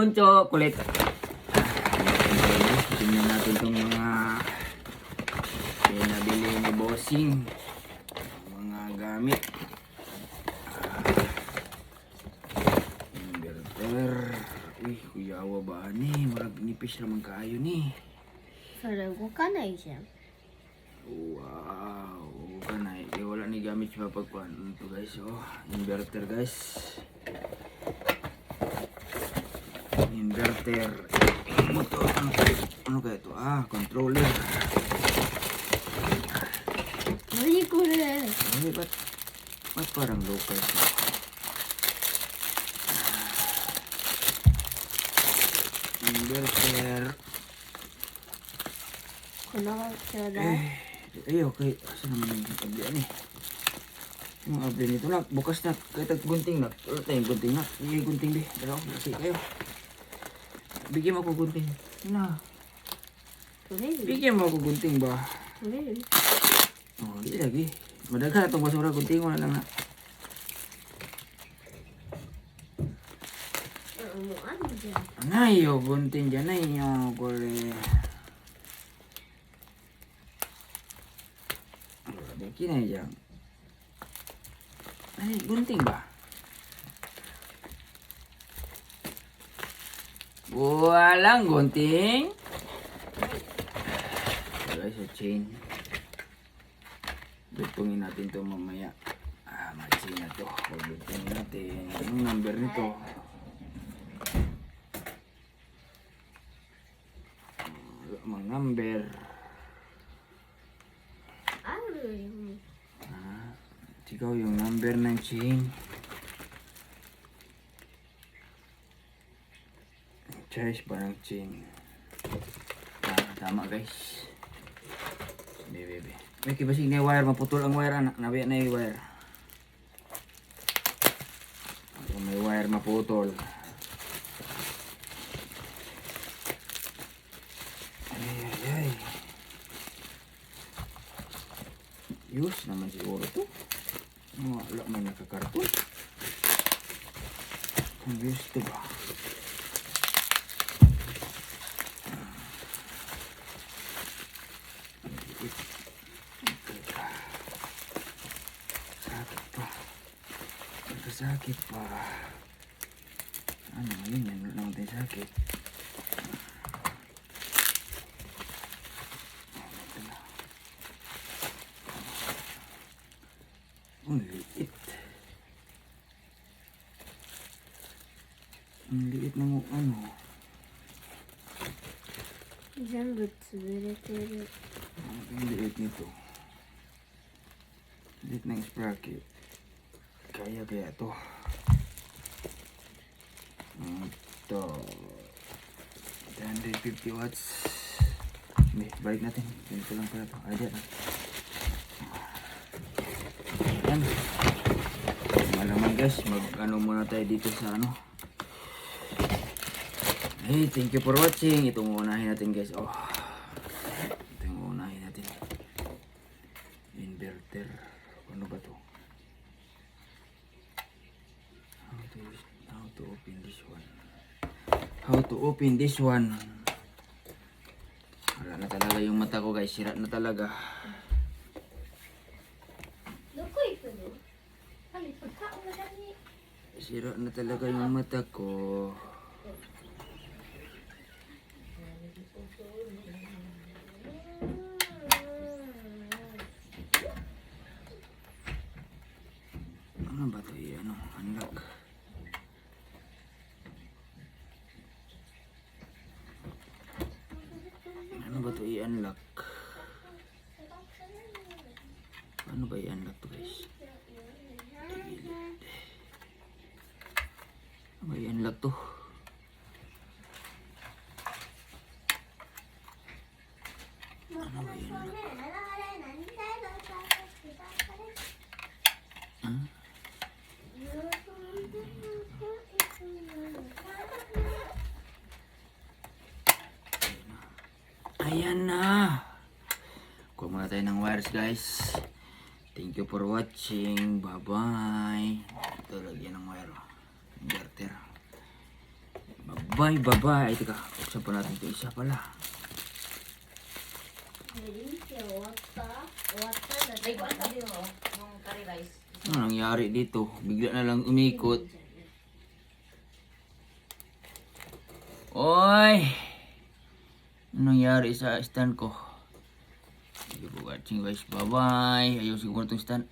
Chocolate. Tingnan natin itong mga pinabili ni Bossing. Mga gamit. Inverter. Uy, kuyawa ba ni? Marag nipis naman kayo ni. それ動かないじゃん。 Wow. Kanay. Eh, wala ni gamit siya pagkuhan. Ito guys. Oh, inverter guys. Inverter. Motor. Ano kaya ito? Ah, controller. 何これ。 Ay, ba't parang local siya? Inverter. このちょうだい。 Ay, okay. Asa naman yung kablian eh? Yung abli nito na. Bukas na. Kahit gunting na. Wala tayong gunting na. Hindi gunting di. Pero kasi kayo. Bigyan mo ako gunting. Na. 取れる。 Bigyan mo ako gunting ba? 取れる。 Oh, hindi lagi. Madaghan na itong basura. Gunting mo na lang na. もうあるじゃん。 Anay, oh, gunting dyan. Anay, oh, kore. Kinay dyan. Ay, gunting ba? Walang gunting. Guys, sa chain. Dugtungin natin to mamaya. Ah, ma-chain na to. Dugtungin natin. Anong number nito? Mga number. あるよ。 Ah, ikaw yung number ng chain. Choice ba ng chain? Ah, tama guys. Bebe. May kibasig na yung wire. Maputol ang wire anak. Nabiya na yung wire. Kung may wire maputol. Ay. Use naman siguro to. Wala man nakakarton. Ang use to ba? Sakit pa. Sakit pa. Ano yun? Yan lang tayo sakit. Ang liit. Ang liit ng ano. 全部潰れてる。 Ang liit nito. Liit ng sprocket. Kaya to. Ito. 150 watts. Balik natin. Ganito lang pala ito. Ayan na. Ayan. Malaman guys, mag-ano muna tayo dito sa ano. Hey, thank you for watching. Itong unahin natin guys. Oh. Ito yung unahin natin. Inverter. Ano ba to? How to open this one? How to open this one? Wala na talaga yung mata ko guys. Sira na talaga. どこ行くの？はい、pagkaon na dali. Sira na talaga yung mata ko. Ano ba ito? Ano? Unlock. Ano ba ito? I-unlock. Ano ba i-unlock to guys? Ano ba i-unlock to? Ano ba i-unlock? Huh? Ayan na. Kuha muna tayo ng wires guys. Thank you for watching. Bye bye. Ito lagyan ng wire. Inverter. Bye bye. Bye-bye. Teka, buksan pa natin ito. Isa pala. Ay, kung ano sabi mo, yung curry rice. Ano nangyari dito? Bigla na lang umikot. Oy! Ano nangyari sa stand ko? Thank you for watching guys. Bye-bye. Ayusin ko muna itong stand.